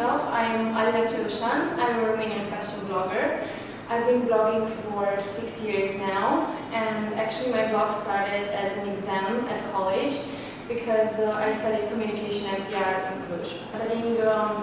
myself. I'm Alina Ceusan. I'm a Romanian fashion blogger. I've been blogging for 6 years now, and actually my blog started as an exam at college because I studied communication and PR in Cluj. Studying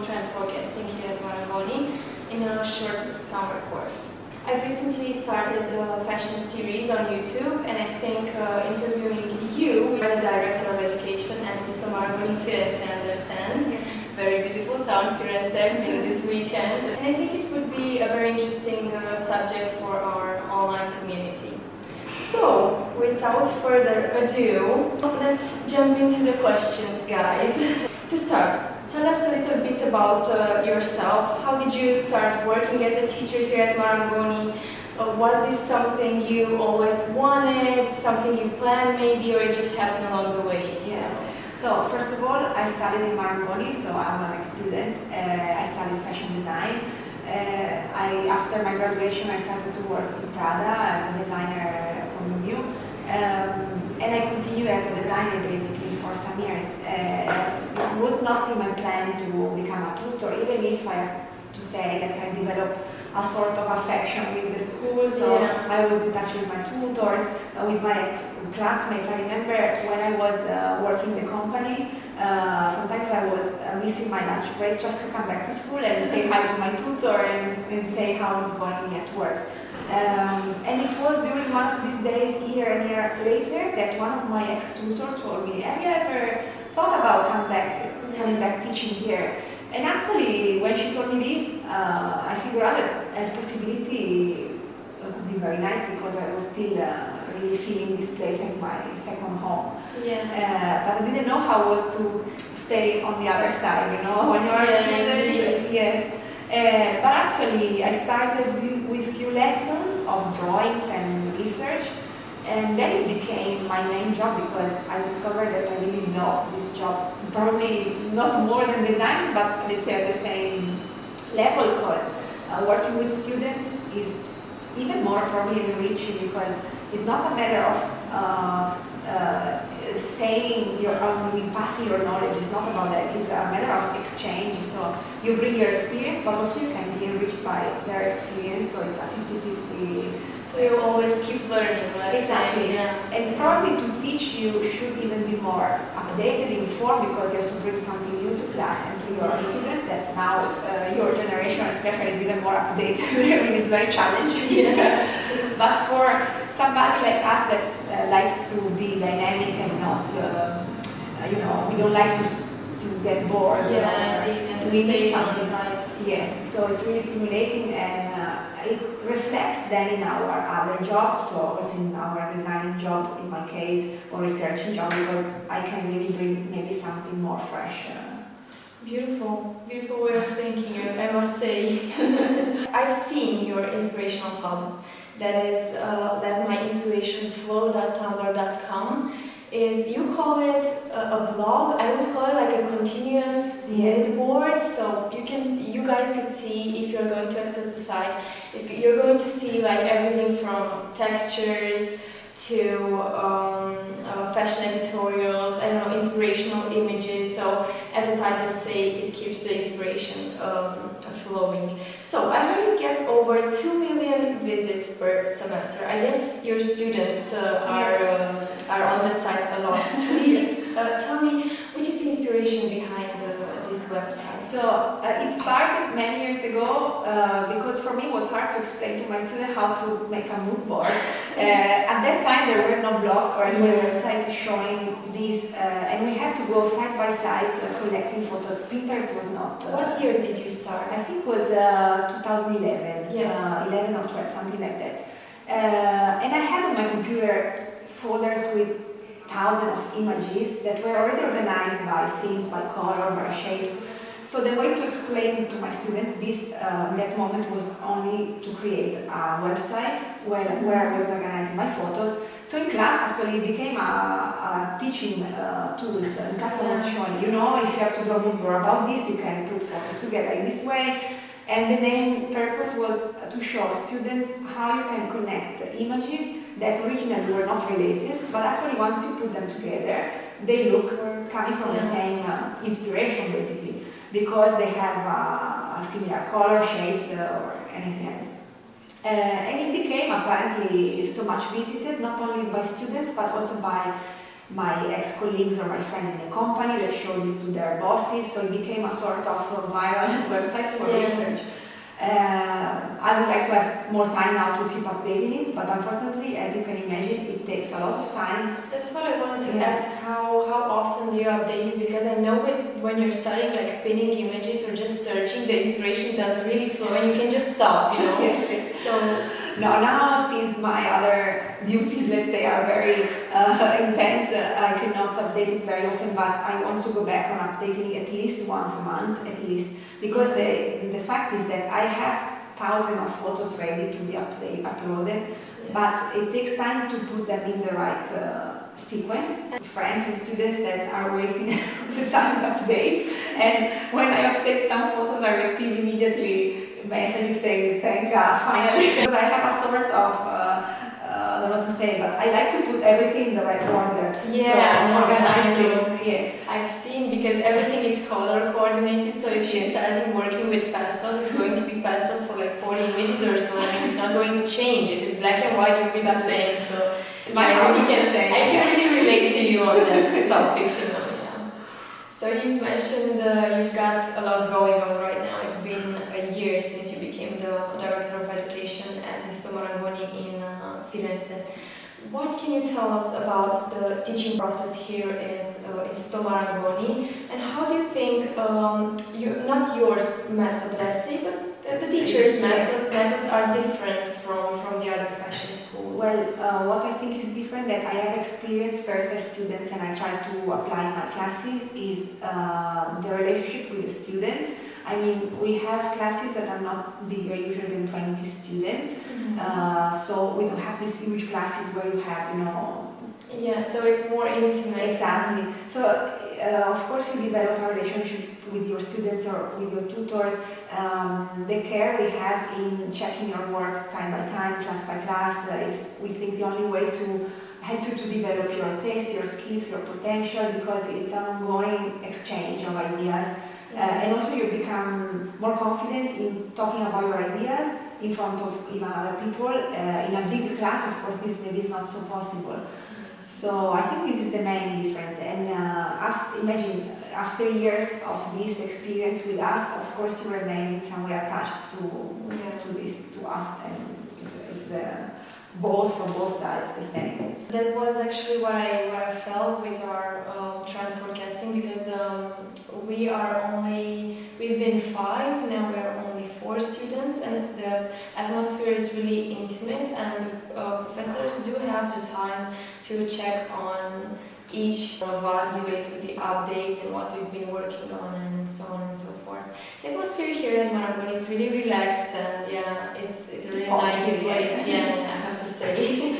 trend forecasting here at Marangoni in a short summer course. I've recently started the fashion series on YouTube, and I think interviewing you, the Director of Education at Istituto Marangoni in Firenze, I understand. Very beautiful town, Firenze, I've been this weekend. And I think it would be a very interesting subject for our online community. So, without further ado, let's jump into the questions, guys. To start, tell us a little bit about yourself. How did you start working as a teacher here at Marangoni? Was this something you always wanted, something you planned maybe, or it just happened along the way? Yeah. So first of all, I studied in Marangoni, so I'm a student. I studied fashion design. After my graduation, I started to work in Prada as a designer for Miu Miu. And I continued as a designer basically for some years. It was not in my plan to become a tutor, even if I have to say that I developed a sort of affection with the school, so yeah. I was in touch with my tutors, with my classmates. I remember when I was working the company, sometimes I was missing my lunch break just to come back to school and say hi to my tutor and say how I was going at work. And it was during one of these days, a year and a year later, that one of my ex-tutor told me, have you ever thought about coming back teaching here? And actually, when she told me this, I figured out that as possibility could be very nice because I was still really feeling this place as my second home. Yeah. But I didn't know how it was to stay on the other side, you know, when you're a student. Yes. But actually, I started with few lessons of drawings and research, and then it became my main job because I discovered that I really love this job. Probably not more than design, but let's say at the same level, because working with students is even more probably enriching because it's not a matter of saying your own, passing your knowledge. It's not about that. It's a matter of exchange. So you bring your experience, but also you can be enriched by their experience. So it's a 50-50. So you always keep learning, let's exactly. say. Yeah. And probably to teach you should even be more updated, informed, because you have to bring something new to class and to your students that now your generation especially is even more updated. I mean, it's very challenging. Yeah. But for somebody like us that likes to be dynamic and not, you know, we don't like to get bored. Yeah, or to stay something. Yes, so it's really stimulating, and it reflects then in our other jobs, so also in our designing job, in my case, or researching job, because I can really bring maybe something more fresh. Beautiful, beautiful way of thinking, I must say. I've seen your inspirational hub, that is that my inspiration flow.tumblr.com. Is you call it a blog? I would call it like a continuous mood board. So you guys could see, if you're going to access the site, you're going to see like everything from textures to fashion editorials, I don't know, inspirational images. So as the title say, it keeps the inspiration flowing. So I heard it gets over 2 million visits per semester. I guess your students are on that site a lot. Please tell me, which is the inspiration behind this website? So it started many years ago because for me it was hard to explain to my students how to make a mood board. At that time there were no blogs or any websites showing this, and we had to go side by side collecting photos. Pinterest was not. What year did you start? I think it was 2011. Yes. 11 or 12, something like that. And I had on my computer folders with thousands of images that were already organized by themes, by color, by shapes. So the way to explain to my students this that moment was only to create a website where I was organizing my photos. So in class actually it became a teaching tool. So in class I was showing, you know, if you have to do a book more about this, you can put photos together in this way. And the main purpose was to show students how you can connect images that originally were not related, but actually once you put them together, they look coming from the same inspiration basically. because they have a similar color, shapes, or anything else. And it became apparently so much visited, not only by students but also by my ex-colleagues or my friend in the company that showed this to their bosses, so it became a sort of a viral website for research. I would like to have more time now to keep updating it, but unfortunately, as you can imagine, it takes a lot of time. That's what I wanted to ask, how often do you update it? Because I know when you're starting like pinning images or just searching, the inspiration does really flow and you can just stop, you know? Yes. So now since my other duties, let's say, are very intense, I cannot update it very often, but I want to go back on updating it at least once a month, at least, because the fact is that I have thousands of photos ready to be uploaded, but it takes time to put them in the right sequence. Friends and students that are waiting the time updates, and when I update some photos, I receive immediately messages saying thank God finally. Because I have a sort of I don't know what to say, but I like to put everything in the right order. Yeah, so organize things. Yes. I've seen, because everything is color coordinated, so if she's starting working with pastels, it's going to be pastels for like 40 images or so. I mean, it's not going to change. If it's black and white, it will be the same. So My house is the same. I can really relate to you on that topic, you know. Yeah. So you've mentioned you've got a lot going on right now. It's been a year since you became the Director of Education at Istituto Marangoni in Firenze. What can you tell us about the teaching process here at Istituto Marangoni, and how do you think, not yours method, let's say, but the teachers' methods are different from the other fashion schools? Well, what I think is different that I have experienced first as students and I try to apply in my classes is the relationship with the students. I mean, we have classes that are not bigger usually than 20 students, so we don't have these huge classes where you have, you know... Yeah, so it's more intimate. Exactly. So, of course, you develop a relationship with your students or with your tutors. The care we have in checking your work time by time, class by class, is, we think, the only way to help you to develop your taste, your skills, your potential, because it's an ongoing exchange of ideas. And also you become more confident in talking about your ideas in front of even other people. In a big class, of course, this maybe is not so possible. So I think this is the main difference. And imagine, after years of this experience with us, of course you remain in some way attached to us, and it's the both from both sides the same. That was actually what I felt with our trend forecasting, because we've been 5, now we're only 4 students, and the atmosphere is really intimate, and professors do have the time to check on each of us with the updates and what we've been working on and so on and so forth. The atmosphere here at Marangoni is really relaxed, and yeah, it's a really nice place, yeah, I have to say.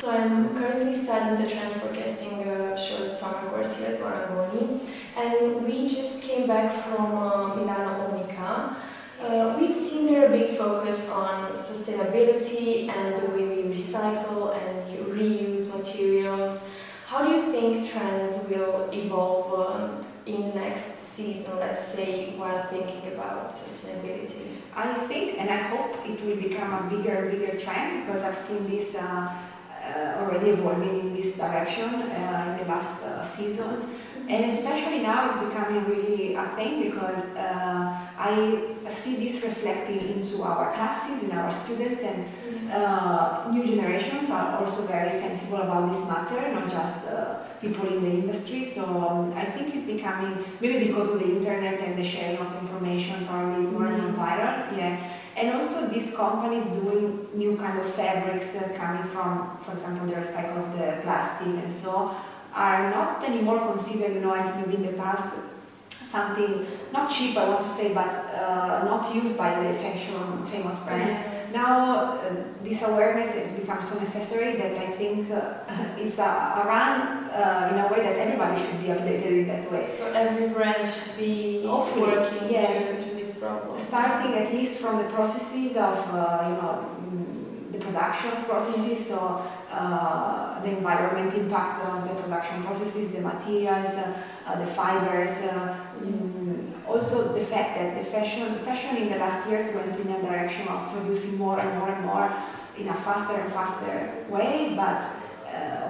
So I'm currently studying the trend forecasting short summer course here at Marangoni, and we just came back from Milano Unica. We've seen there a big focus on sustainability and the way we recycle and reuse materials. How do you think trends will evolve in the next season, let's say, while thinking about sustainability? I think, and I hope it will become a bigger trend, because I've seen this already evolving in this direction in the last seasons. And especially now it's becoming really a thing, because I see this reflecting into our classes, in our students, and new generations are also very sensible about this matter, not just people in the industry. So I think it's becoming, maybe because of the internet and the sharing of information, probably more viral. Yeah. And also these companies doing new kind of fabrics coming from, for example, the recycle of the plastic, and so are not anymore considered, you know, as maybe in the past, something not cheap, I want to say, but not used by the fashion famous brand. Now this awareness has become so necessary that I think it's a run in a way that everybody should be updated in that way. So every brand should be working to this problem. Starting at least from the processes of, you know, the production processes, so the environment impact of the production processes, the materials, the fibers, also the fact that the fashion in the last years went in a direction of producing more and more and more in a faster and faster way, but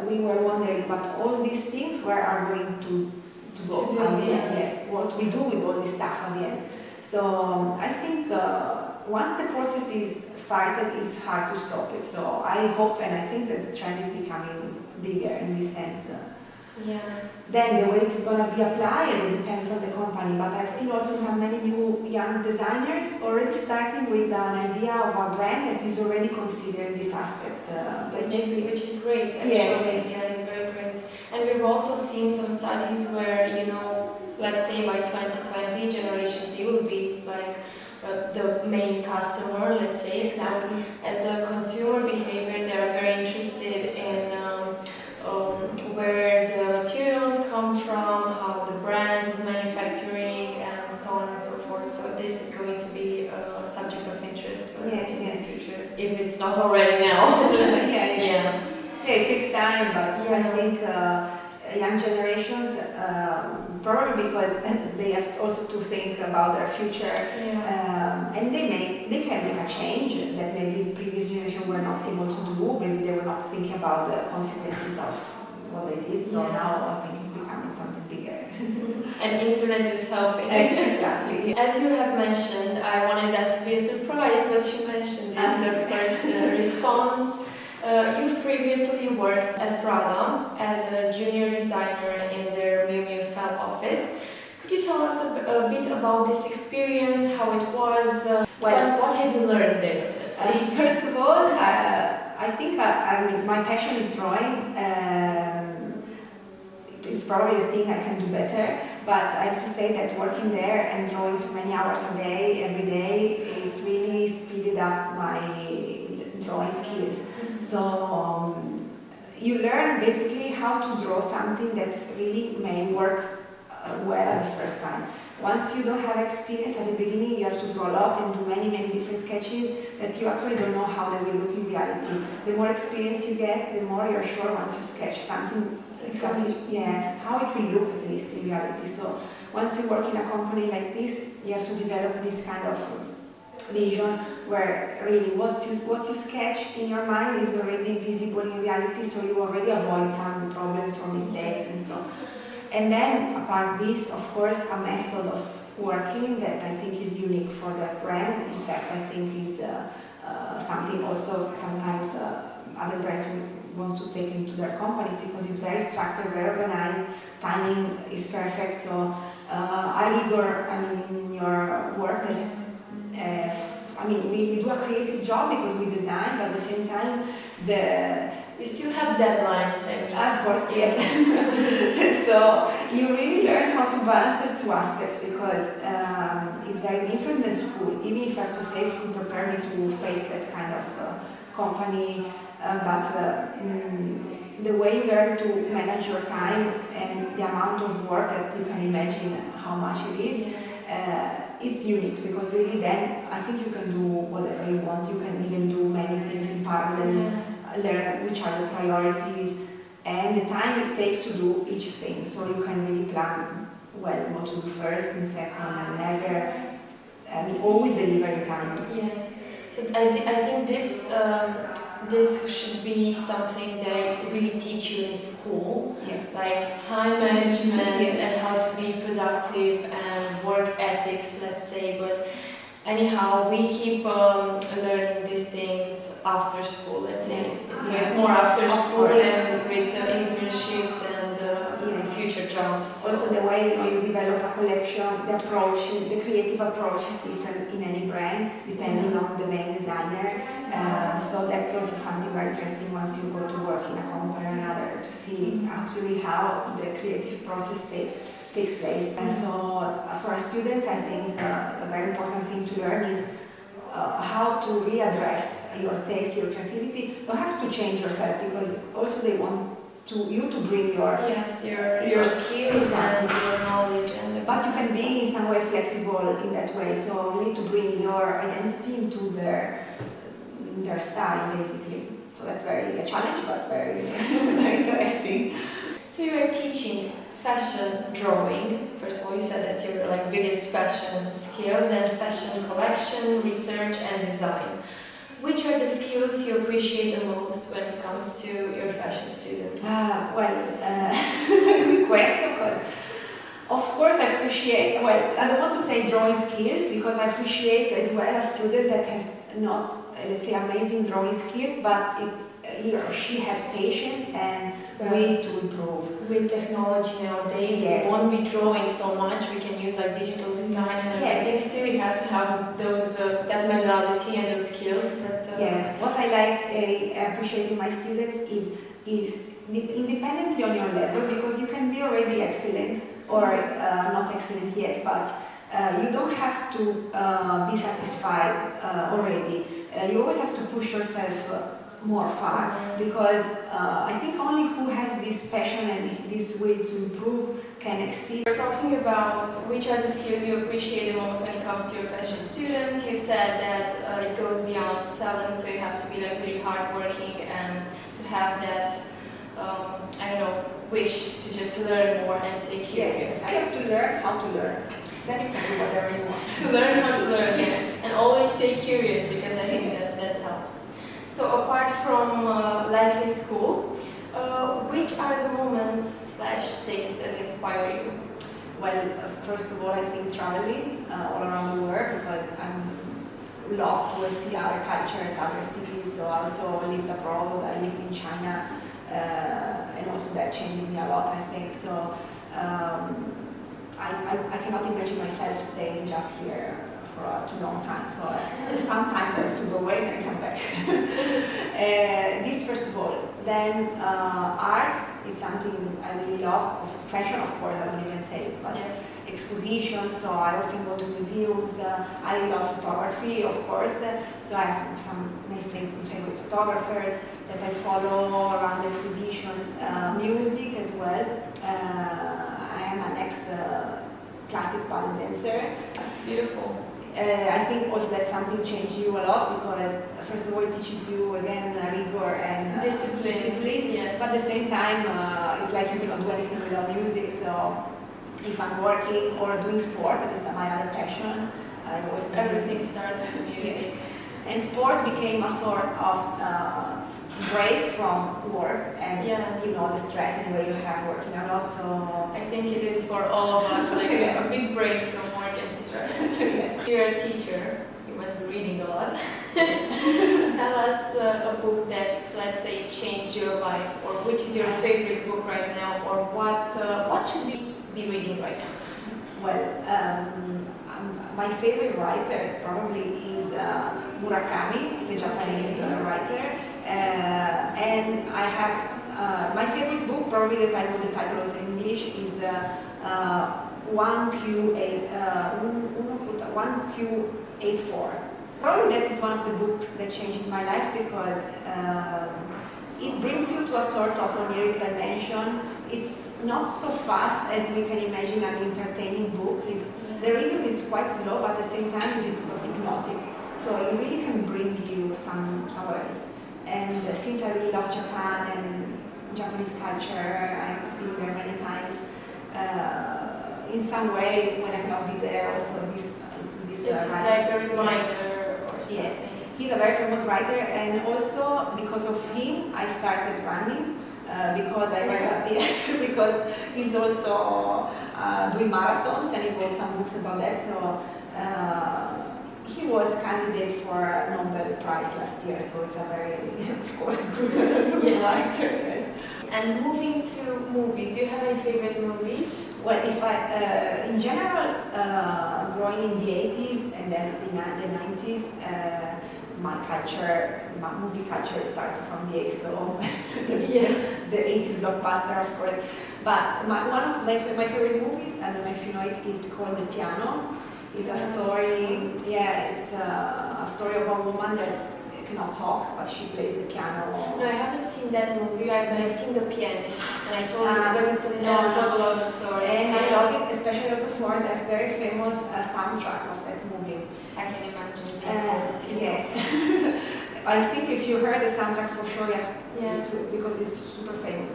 we were wondering, but all these things, where are going to go at the end? Yes, what we do with all this stuff at the end. So I think once the process is started, it's hard to stop it. So I hope and I think that the trend is becoming bigger in this sense. Yeah. Then the way it is going to be applied, it depends on the company. But I've seen also so many new young designers already starting with an idea of a brand that is already considering this aspect. Which is great, actually. Yes. Yeah, it's very great. And we've also seen some studies where, you know, let's say by 2020, Generation Z will be like the main customer, let's say. Exactly. So as a consumer behavior, they are very interested in where the materials come from, how the brand is manufacturing, and so on and so forth. So this is going to be a subject of interest in the future, if it's not already now. Yeah, it takes time, but I think young generations, probably because they have also to think about their future, and they can make a change that maybe the previous generation were not able to do. Maybe they were not thinking about the consequences of what they did. So now I think it's becoming something bigger. And internet is helping. Exactly. As you have mentioned, I wanted that to be a surprise, but you mentioned it in the first response. You've previously worked at Prada as a junior designer in their Miu Miu style office. Could you tell us a bit about this experience, how it was, what have you learned there? First of all, I think my passion is drawing. It's probably a thing I can do better, but I have to say that working there and drawing so many hours a day, every day, it really speeded up my drawing skills. So you learn basically how to draw something that really may work well at the first time. Once you don't have experience at the beginning, you have to draw a lot and do many different sketches that you actually don't know how they will look in reality. The more experience you get, the more you're sure once you sketch something exactly, how it will look at least in reality. So once you work in a company like this, you have to develop this kind of vision where really what you sketch in your mind is already visible in reality, so you already avoid some problems or mistakes and so on. And then apart this, of course, a method of working that I think is unique for that brand. In fact, I think is something also sometimes other brands want to take into their companies, because it's very structured, very organized, timing is perfect. So a rigor, in your work that we do a creative job because we design, but at the same time you still have deadlines, Of course, yes. So you really learn how to balance the two aspects, because it's very different than school. Even if I have to say school prepared me to face that kind of company, but the way you learn to manage your time and the amount of work that you can imagine how much it is, it's unique, because really then I think you can do whatever you want. You can even do many things in parallel, learn which are the priorities and the time it takes to do each thing. So you can really plan well what to do first and second, and never, always deliver in time. Yes. So I think this should be something they really teach you in school, like time management and how to be productive and work ethics, let's say. But anyhow, we keep learning these things after school, let's say. So it's more after school and with internships and future jobs. Also the way you develop a collection, the approach, the creative approach is different in any brand, depending on the main designer. So that's also something very interesting once you go to work in a company or another, to see actually how the creative process takes place. And so for students, I think a very important thing to learn is how to readdress your taste, your creativity. You have to change yourself, because also they want you to bring your skills and your knowledge, but you can be in some way flexible in that way. So you need to bring your identity into their style, basically. So that's very a challenge, but very very interesting. So you are teaching fashion drawing. First of all, you said that's your like biggest fashion skill. Then fashion collection, research, and design. Which are the skills you appreciate the most when it comes to your fashion students? Good question, because of course I appreciate, well, I don't want to say drawing skills, because I appreciate as well a student that has not, let's say, amazing drawing skills, but he or she has patience and will to improve. With technology nowadays, yes. We won't be drawing so much. We can use like digital design and everything. Yes. Still, we have to have those that mentality and those skills. But, yeah, what I appreciate in my students is independently on your level, because you can be already excellent or not excellent yet, but you don't have to be satisfied already. You always have to push yourself more far, because I think only who has this passion and this will to improve can exceed. We're talking about which are the skills you appreciate the most when it comes to your fashion students. You said that it goes beyond talent, so you have to be like really hardworking and to have that, I don't know, wish to just learn more and stay curious. Yes, you have to learn how to learn. Then you can do whatever you want. To learn how to learn, yes. And always stay curious, because I think that helps. So apart from life in school, which are the moments / things that inspire you? Well, first of all, I think traveling all around the world, because I love to see other cultures, other cities. So I also lived abroad. I lived in China, and also that changed me a lot, I think. So I cannot imagine myself staying just here for a too long time. So sometimes I have to go away and then come back. This first of all. Then art is something I really love. Fashion, of course, I don't even say it, but yes. Expositions, so I often go to museums. I love photography, of course, so I have some my favorite photographers that I follow around exhibitions. Music as well. I am an ex-classic ballet dancer. That's beautiful. I think also that something changed you a lot, because first of all it teaches you again rigor and discipline. Yes. But at the same time it's like you cannot do anything without music. So if I'm working or doing sport, that is my other passion. Everything starts with music. Yes. And sport became a sort of break from work and you know the stress and the way you have working a lot. So I think it is for all of us like a big break from work and stress. Yes. You're a teacher. You must be reading a lot. Tell us a book that, let's say, changed your life, or which is your favorite book right now, or what should we be reading right now? Well, my favorite writer probably is Murakami, the Japanese writer, and I have my favorite book, probably that I know the title also in English, is 1Q84. Probably that is one of the books that changed my life, because it brings you to a sort of oniric dimension. It's not so fast as we can imagine an entertaining book. The rhythm is quite slow, but at the same time it's hypnotic. So it really can bring you somewhere else. And since I really love Japan and Japanese culture, I've been there many times. In some way, when I cannot be there, also this writer. Like a reminder or something. Yes, he's a very famous writer, and also because of him, I started running. Because I read because he's also doing marathons, and he wrote some books about that. So he was candidate for a Nobel Prize last year. So it's a very, of course, good writer. Yes. And moving to movies, do you have any favorite movies? Well, if I, in general, growing in the 80s and then in the 90s, my movie culture started from the 80s, so the 80s blockbuster, of course. But one of my favorite movies, I don't know if you know it, is called The Piano. It's a story, it's a story of a woman that cannot talk, but she plays the piano. No, I haven't seen that movie, but I've seen The Pianist, and I told you it's a lot of stories. And I love it, especially also for the very famous soundtrack of that movie. I can imagine. Yes. I think if you heard the soundtrack, for sure you have to, because it's super famous.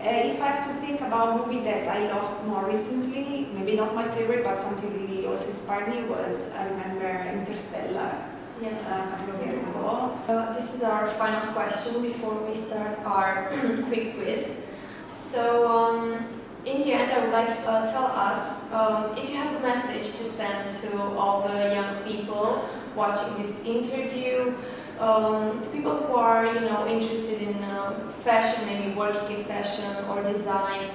If I have to think about a movie that I loved more recently, maybe not my favorite, but something really also inspired me was, I remember Interstellar. Yes. A couple of years ago. This is our final question before we start our quick quiz. So, in the end, I would like to tell us if you have a message to send to all the young people watching this interview, people who are, interested in fashion, maybe working in fashion or design,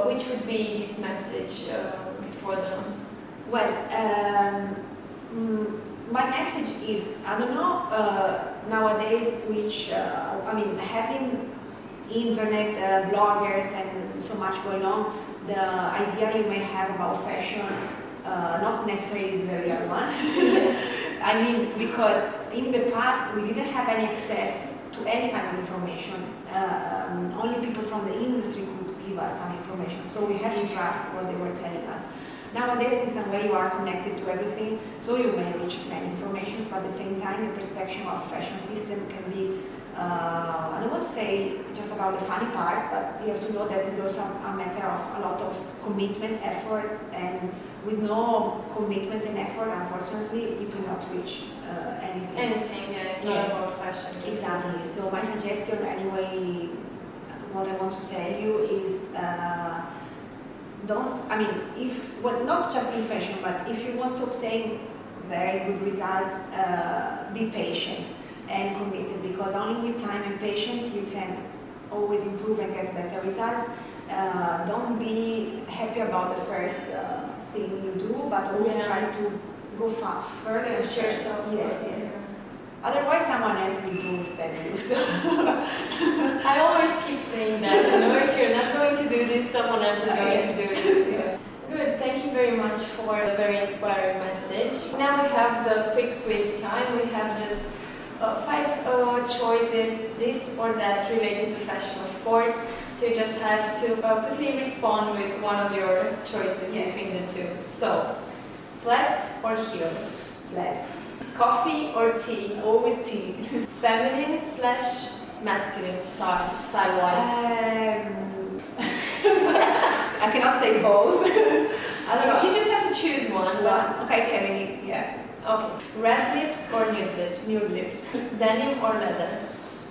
which would be this message for them? Well, my message is, I don't know, nowadays, having internet, bloggers and so much going on, the idea you may have about fashion not necessarily is the real one. I mean, because in the past we didn't have any access to any kind of information. Only people from the industry could give us some information, so we had to trust what they were telling us. Nowadays, in some way, you are connected to everything, so you may reach many informations, but at the same time, the perspective of fashion system can be, I don't want to say just about the funny part, but you have to know that it's also a matter of a lot of commitment, effort, and with no commitment and effort, unfortunately, you cannot reach anything. Anything, yeah, it's not about fashion. Exactly. So my suggestion, anyway, what I want to tell you is, not just in fashion, but if you want to obtain very good results, be patient and committed, because only with time and patience you can always improve and get better results. Don't be happy about the first thing you do, but always try to go further and push yourself. Yes. Otherwise, someone else will do instead of you. So I always keep saying that. If you're not going to do this, someone else is going to do it. Yes. Good. Thank you very much for a very inspiring message. Now we have the quick quiz time. We have just 5 choices, this or that, related to fashion, of course. So you just have to quickly respond with one of your choices between the two. So, flats or heels? Flats. Coffee or tea? Always tea. Feminine / masculine style-wise? I cannot say both. I don't know. You just have to choose one. Okay, feminine, yeah. Okay. Red lips or nude lips? Nude lips. Denim or leather?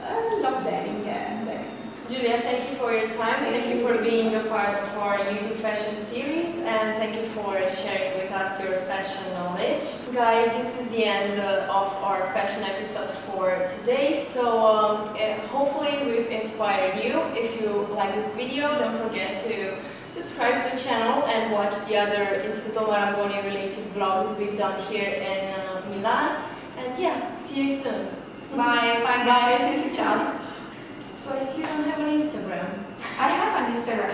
I love denim, yeah. Denim. Julia, thank you for your time. Thank you for being a part of our YouTube fashion series, and thank you for sharing with us your fashion knowledge. Guys, this is the end of our fashion episode for today. So hopefully we've inspired you. If you like this video, don't forget to subscribe to the channel and watch the other Istituto Marangoni related vlogs we've done here in Milan. And yeah, see you soon. Bye. Ciao. So I see you don't have an Instagram. I have an Instagram.